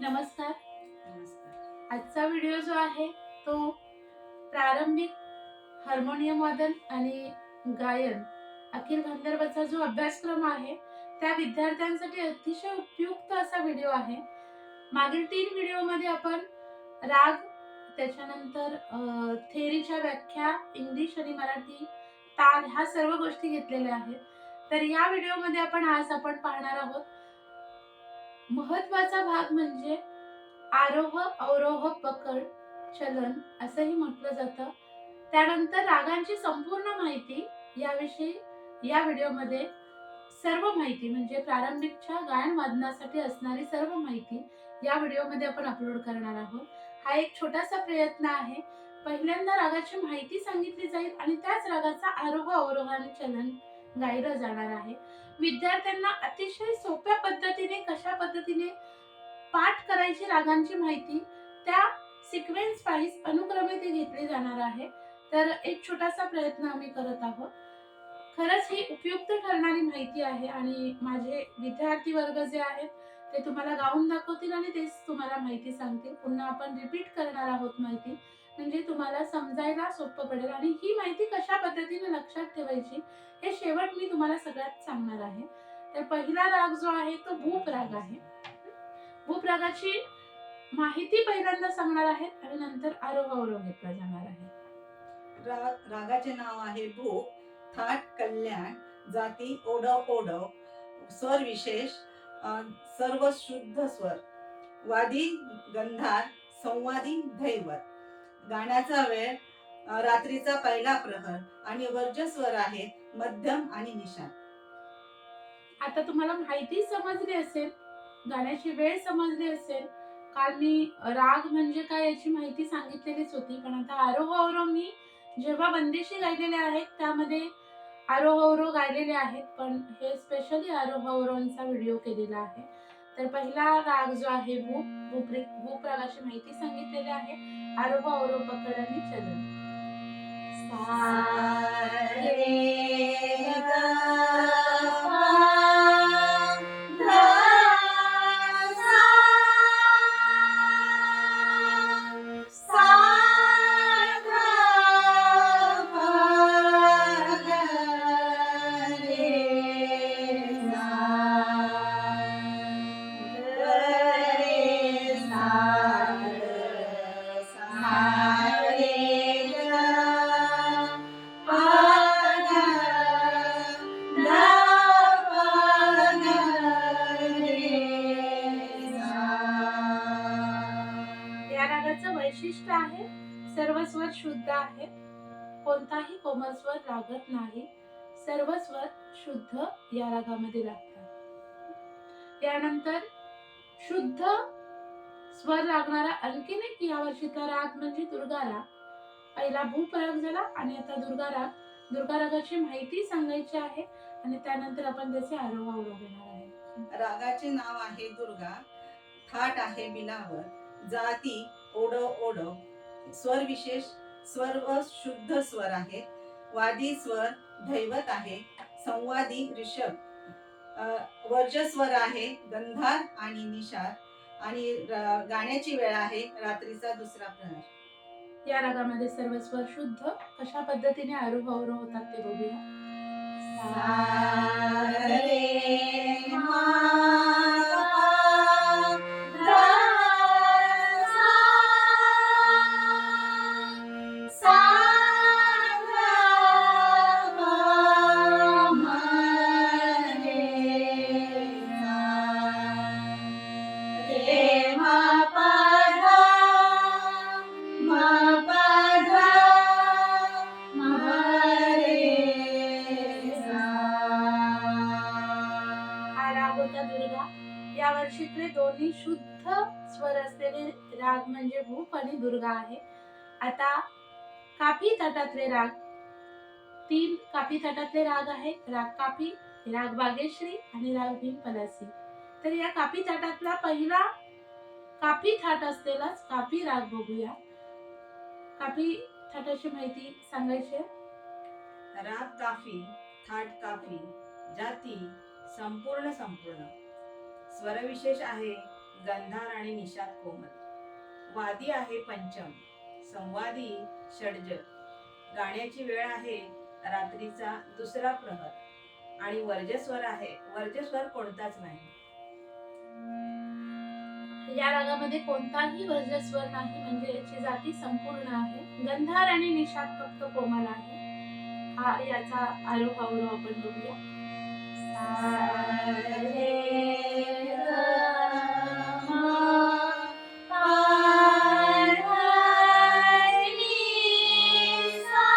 नमस्कार. नमस्कार. आजचा व्हिडिओ जो आहे तो प्रारंभिक हार्मोनियम वादन आणि गायन अखिल गांधर्वचा जो अभ्यासक्रम आहे त्या विद्यार्थ्यांसाठी अतिशय उपयुक्त असा व्हिडिओ आहे. मागील 3 व्हिडिओमध्ये आपण राग, त्याच्यानंतर थेअरीच्या व्याख्या, इंग्लिश आणि मराठी, ताल ह्या सर्व गोष्टी घेतलेल्या आहेत. तर या व्हिडिओमध्ये आपण पाहणार आहोत महत्वाचा भाग म्हणजे आरोह, अवरोह, पकड, चलन असंही म्हटलं जातं. त्यानंतर रागांची संपूर्ण माहिती याविषयी या व्हिडिओमध्ये सर्व माहिती म्हणजे प्रारंभिकच्या गायन वादनासाठी असणारी सर्व माहिती या व्हिडिओमध्ये आपण अपलोड करणार आहोत. हा एक छोटासा प्रयत्न आहे. पहिल्यांदा रागाची माहिती सांगितली जाईल आणि त्याच रागाचा आरोह, अवरोह आणि चलन गायलं जाणार आहे. विद्यार्थ्यांना अतिशय सोप्या पद्धतीने कशा पद्धतीने पाठ करायची रागांची माहिती त्या सिक्वेन्स वाईज अनुक्रमे ती घेतली जाणार आहे. तर एक छोटासा प्रयत्न आम्ही करत आहोत. खरंच ही उपयुक्त ठरणारी माहिती आहे आणि माझे विद्यार्थी वर्ग जे आहेत ते तुम्हाला गाऊन दाखवतील आणि तेच तुम्हाला माहिती सांगतील. पुन्हा आपण रिपीट करणार आहोत माहिती, म्हणजे तुम्हाला समजायला सोपं पडेल आणि ही माहिती कशा पद्धतीने लक्षात ठेवायची हे शेवट मी तुम्हाला सगळ्यात सांगणार आहे. तर पहिला राग जो आहे तो भूप राग आहे. भूप रागाची माहिती पहिल्यांदा सांगणार आहेत आणि नंतर आरोह अवरोह घेतला जाणार आहे. रागाचे नाव आहे भूप, थाट, कल्याण, जाती ओढव ओढव, स्वर विशेष, सर्व शुद्ध स्वर, वादी गंधार, संवादी धैवत. गाण्याचा वेळ रात्रीचा पहिला प्रहर आणि वर्ज्य स्वर आहे मध्यम आणि निषाद. आता तुम्हाला माहिती समजली असेल, गाण्याची वेळ समजली असेल. काल मी राग म्हणजे काय याची माहिती सांगितलेलीच होती, पण आता आरोह अवरोह मी जेव्हा बंदिशी गायलेले आहेत त्यामध्ये आरोह अवरोह गायलेले आहेत, पण हे स्पेशली आरोह अवरोहांचा व्हिडिओ केलेला आहे. तर पहिला राग जो आहे भूप रागाची माहिती सांगितलेली आहे. आरोह अवरोह, पकड आणि चलन. सा रे ग वैशिष्ट्य आहे सर्व स्वर शुद्ध आहे, कोणताही कोमल स्वर लागत नाही, सर्व स्वर शुद्ध या रागामध्ये लागतात. त्यानंतर शुद्ध स्वर लागणारा आणखीन एक यावर्षीचा राग म्हणजे दुर्गा राग. पहिला भूप राग झाला आणि आता दुर्गा राग. दुर्गा रागाची माहिती सांगायची आहे आणि त्यानंतर आपण त्याचे आरोह अवरोह घेणार आहे. रागाचे नाव आहे दुर्गा, थाट आहे बिलावर, जाती ओढव ओढव, स्वर विशेष सर्व शुद्ध स्वर आहे, वादी स्वर धैवत आहे, संवादी ऋषभ, वर्ज्य स्वर आहे गंधार आणि निषाद आणि गाण्याची वेळ आहे रात्रीचा दुसरा प्रहर. या रागामध्ये सर्व स्वर शुद्ध. कशा पद्धतीने आरोह अवरोह होतात ते बघूया. सा रे मा या वर्षीतले दोन्ही शुद्ध स्वर असलेले राग म्हणजे भूप आणि दुर्गा आहे. आता काफी ताटातले राग, 3 काफी ताटातले राग आहेत. राग काफी, राग बागेश्री आणि राग भीम पलासी. तर या काफी ताटातला पहिला काफी थाट असलेलाच काफी राग बघूया. काफी थाटाची माहिती सांगायची आहे. राग काफी, थाट काफी, जाती संपूर्ण, स्वर विशेष आहे गंधार आणि निषाद कोमल. वादी आहे पंचम, संवादी षड्ज. गाण्याची वेळ आहे रात्रीचा दुसरा प्रहर आणि वर्जस्वर आहे, वर्जस्वर कोणताच नाही. या रागामध्ये कोणताही वर्जस्वर नाही, म्हणजे याची जाती संपूर्ण आहे. गंधार आणि निषाद फक्त कोमल आहे. हा याचा आरोह अवरोह आपण बघूया. सा रे ग म पा ध नि सा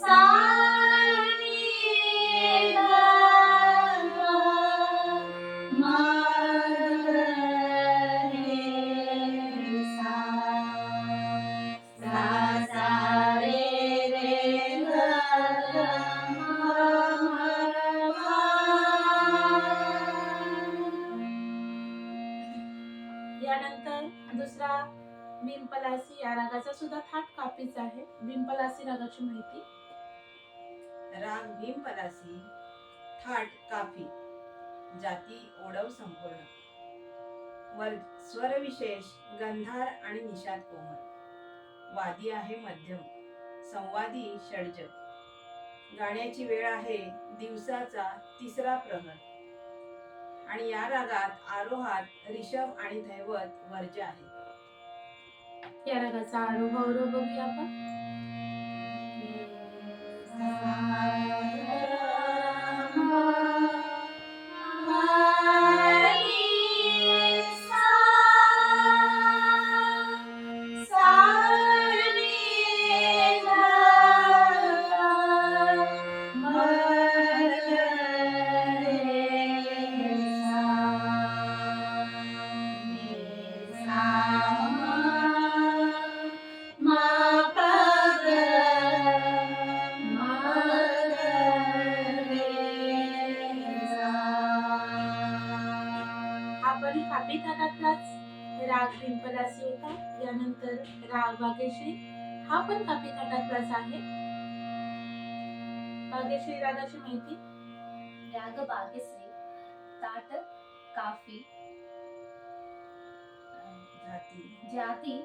सा नी ध ग म रे सा सा सा रे रे ग ग म पा. यानंतर दुसरा बिंपलासी. या रागाचा सुद्धा थाट काफीच आहे. बिंपलासी रागाची माहिती. राग भीमपलासी, थाट काफी, जाती ओढव संपूर्ण. स्वर विशेष गंधार आणि निषाद कोमल. वादी आहे मध्यम, संवादी षड्ज. गाण्याची वेळ आहे दिवसाचा तिसरा प्रहर आणि या रागात आरोहात ऋषभ आणि धैवत वर्ज्य आहे. या रागाचा आरोह अवरोह बघूया आपण. आपण कापी थाटातलाच राग बिंपलासी होता. यानंतर राग वागेश्री. हा पण कापी थाटातलाच आहे. वागेश्री रागाची माहिती. राग भाग्यश्री, ताट काफी, जाति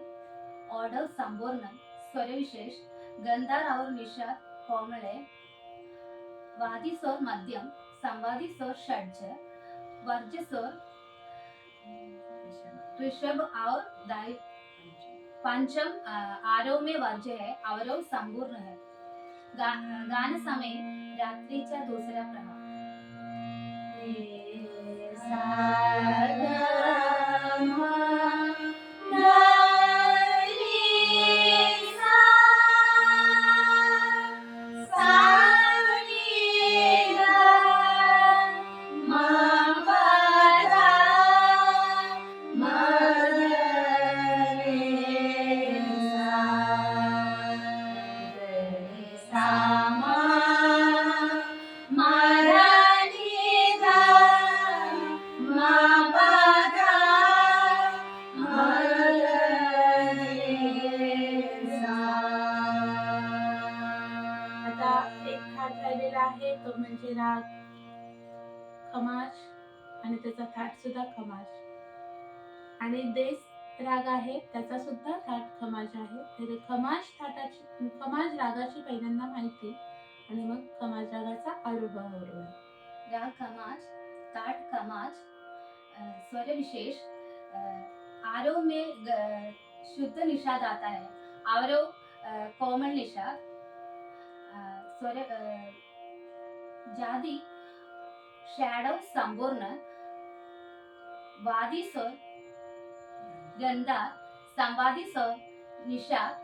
ऑर्डर संपूर्ण, स्वर विशेष गंधार और निषाद कोमल है. वादी स्वर मध्यम, संवादी स्वर षड्ज, वर्ज्य स्वर ऋषभ और दाई पंचम. आरोह में वर्ज्य है, अवरोह संपूर्ण है. गान समय रात्रीचा दुसरा प्रहार. सा ग म ग नी सा सा नी ध म प ध म रे सा म आहे तो म्हणजे राग खमाज आणि त्याचा थाट सुद्धा खमाज. आणि देस राग आहे, त्याचा सुद्धा थाट खमाज आहे. तर खमाज रागाची पहिल्यांदा माहिती आणि मग खमाज रागाचा आरोह अवरोह. राग खमाज, ताट खमाज, स्वर विशेष आरोह में शुद्ध निषाद आता है, अवरोह कोमल निषाद. स्वर जाति शैडो संपूर्ण, वादी स्वर गंधार, संवादी स्वर निषाद,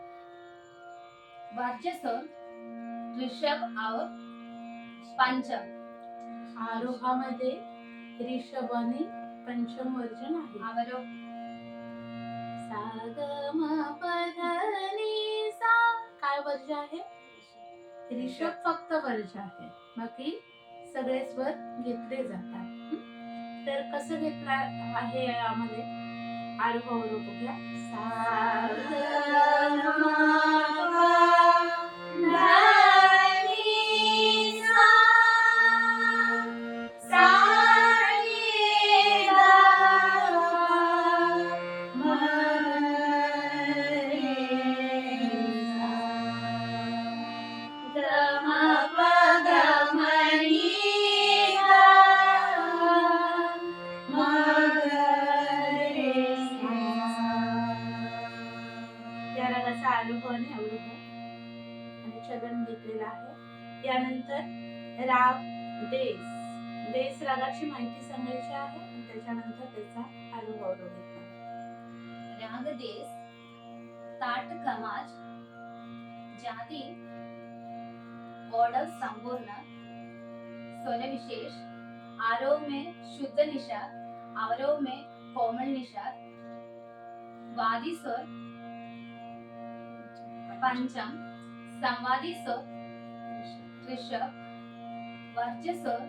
वर्ज्य स्वर ऋषभ और पंचम. आरोहामध्ये ऋषभ आणि पंचम वर्जन आहे. अवरोह सा ग म प ध नि सा. काय वर्ज आहे? ऋषभ फक्त वर्ज आहे, बाकी सगळे स्वर घेतले जातात. तर कसं घेतलं आहे यामध्ये आरोह अवरोह बघूया. सा ग म प ध नि सा सा नी ध देस देस रागाची माहिती सांगायची आहे आणि त्याच्यानंतर त्याचा आरोह अवरोह घेतला. राग देश ताट खमाज जाति ऑर्डर संपूर्ण स्वर विशेष आरोह में शुद्ध निषाद अवरोह में कोमल निषाद वादी स्वर पंचम संवादी स्वर ऋषभ वर्ज्य स्वर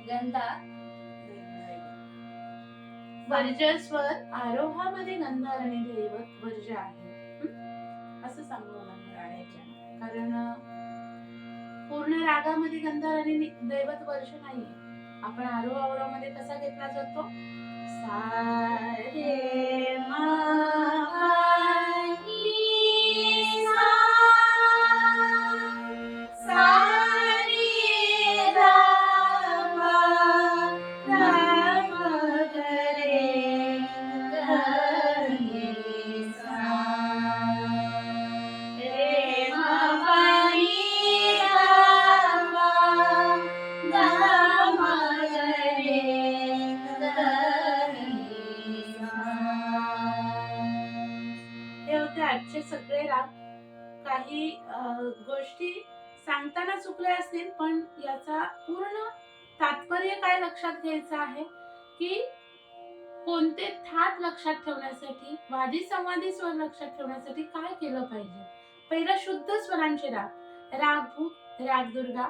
गंधार वर्ज्य स्वर आरोहामध्ये गंधार आणि दैवत वर्ज्य आहे. असं सांगू गाण्याच्या, कारण पूर्ण रागामध्ये गंधार आणि दैवत वर्ज्य नाहीये. आपण आरोह अवरोह मध्ये कसा घेतला जातो? सा रे मा पा नी सा सा रे रा पा रा मा ग रे ग रे सा रे मा पा नी रा पा गा मा ग रे ग रे सा. हे होते आजचे सगळे राग. काही गोष्टी सांगताना चुकल्या असतील, पण याचा पूर्ण तात्पर्य काय लक्षात घ्यायचं आहे की कोणते थाट लक्षात ठेवण्यासाठी, वादी संवादी स्वर लक्षात ठेवण्यासाठी काय केलं पाहिजे. पहिला शुद्ध स्वरांचे राग, राग भूप, राग दुर्गा.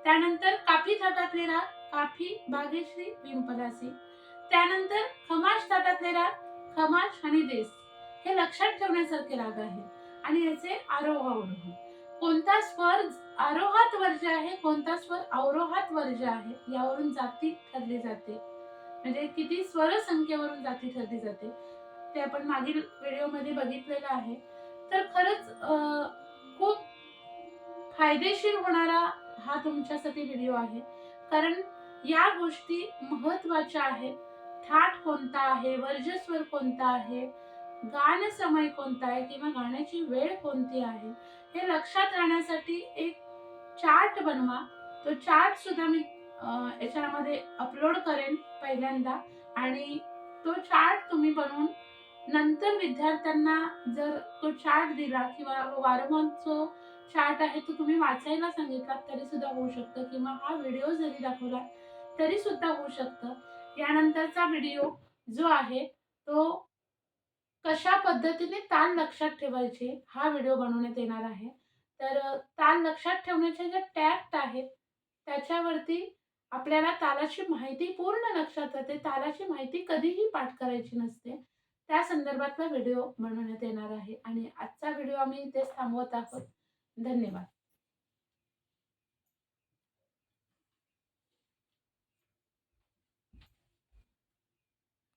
त्यानंतर काफी थाटातले राग, काफी, भाग्यश्री, विंपलासी. त्यानंतर खमाज थाटातले राग, खमाज आणि देस. हे लक्षात ठेवण्यासारखे राग आहे. आणि याचे आरोह अवरोह, कोणता स्वर आरोहात वर्ज्य आहे, कोणता स्वर अवरोहात वर्ज्य आहे, यावरून जाती ठरली जाते. म्हणजे किती स्वर संख्येवरून जाती ठरली जाते ते आपण मागील व्हिडिओमध्ये बघितलेलं आहे. तर खरंच खूप फायदेशीर होणारा हा तुमच्यासाठी व्हिडिओ आहे, कारण या गोष्टी महत्वाच्या आहेत. थाट कोणता आहे, वर्ज्य स्वर कोणता आहे, गान समय कोणता आहे किंवा गाण्याची वेळ कोणती आहे, हे लक्षात राहण्यासाठी एक चार्ट बनवा. तो चार्ट सुद्धा मी याच्यामध्ये अपलोड करेन पहिल्यांदा, आणि तो चार्ट तुम्ही बनवून नंतर विद्यार्थ्यांना जर तो चार्ट दिला किंवा वारंवार जो चार्ट आहे तो तुम्ही वाचायला सांगितला तरी सुद्धा होऊ शकतं, किंवा हा व्हिडिओ जरी दाखवला तरी सुद्धा होऊ शकतं. यानंतरचा व्हिडिओ जो आहे तो कशा पद्धतीने ताल लक्षात ठेवायचे हा व्हिडिओ बनवण्यात येणार आहे. तर ताल लक्षात ठेवण्याचे जे टॅक्ट आहेत त्याच्यावरती आपल्याला तालाची माहिती पूर्ण लक्षात राहते. तालाची माहिती कधीही पाठ करायची नसते. त्या संदर्भातला व्हिडिओ बनवण्यात येणार आहे. आणि आजचा व्हिडिओ आम्ही इथेच थांबवत आहोत. धन्यवाद.